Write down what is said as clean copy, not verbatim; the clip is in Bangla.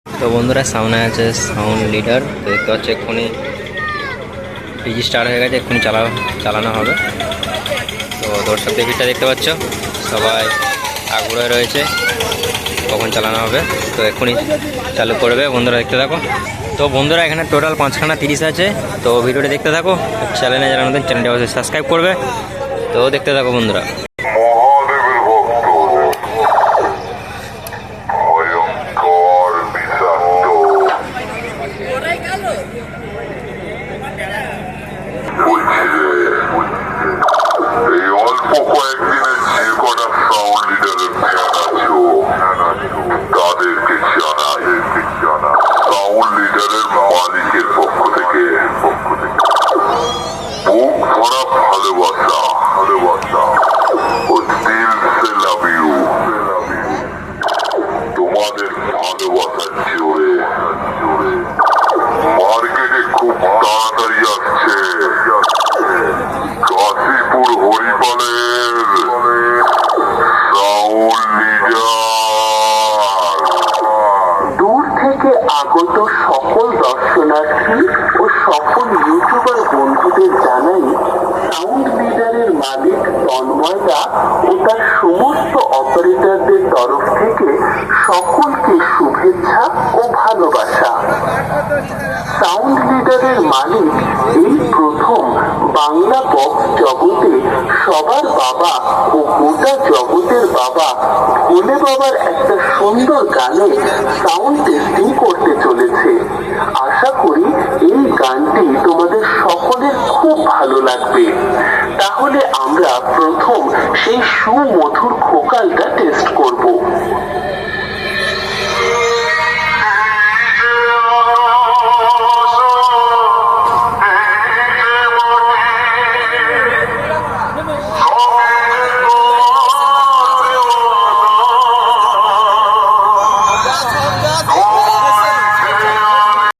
তো বন্ধুরা সামনে আছে সাউন্ড লিডার, তো দেখতে পাচ্ছি এক্ষুনি পিজি স্টার্ট হয়ে গেছে, এক্ষুনি চালানো হবে। তো দর্শকদের ভিড়টা দেখতে পাচ্ছ, সবাই আগ্রহে রয়েছে কখন চালানো হবে। তো এক্ষুনি চালু করবে, বন্ধুরা দেখতে থাকো। তো বন্ধুরা এখানে টোটাল 5খানা 30 আছে। তো ভিডিওটা দেখতে থাকো, চ্যানেলে যারা নতুন চ্যানেলটি অবশ্যই সাবস্ক্রাইব করবে। তো দেখতে থাকো বন্ধুরা। মহাদেবের ভক্ত ভয়ঙ্কর বিষাক্ত এই অল্প কয়েকদিনের যে কটা সাউন্ড লিডারের ফ্যান আছো তাদেরকে জানা সাউন্ড লিডারের মালিকের পক্ষ থেকে বুক ভরা ভালোবাসা ও দিল সে লাভ ইউ। তোমাদের ভালোবাসার জোরে মার্কেটে খুব তাড়াতাড়ি আসছে কাশীপুর হরিপালের সাউন্ড লিডার। দূর থেকে আগত সকল দর্শনার্থী ও সকল ইউটিউবার বন্ধুদের জানাই সাউন্ড লিডারের মালিক তন্ময়দা ও তার সমস্ত অপারেটরদের তরফ থেকে সকলকে শুভেচ্ছা ও ভালোবাসা। সাউন্ড লিডারের মালিক এই প্রথম বাংলা বক্স জগতে সবার বাবা ও গোটা জগতের বাবা ভোলে বাবার একটা সুন্দর গানে সাউন্ড টেস্টিং করতে চলেছে। আশা করি এই গানটি তোমাদের সকলের খুব ভালো লাগবে। তাহলে আমরা প্রথম সেই সুমধুর ভোকালটা টেস্ট করব।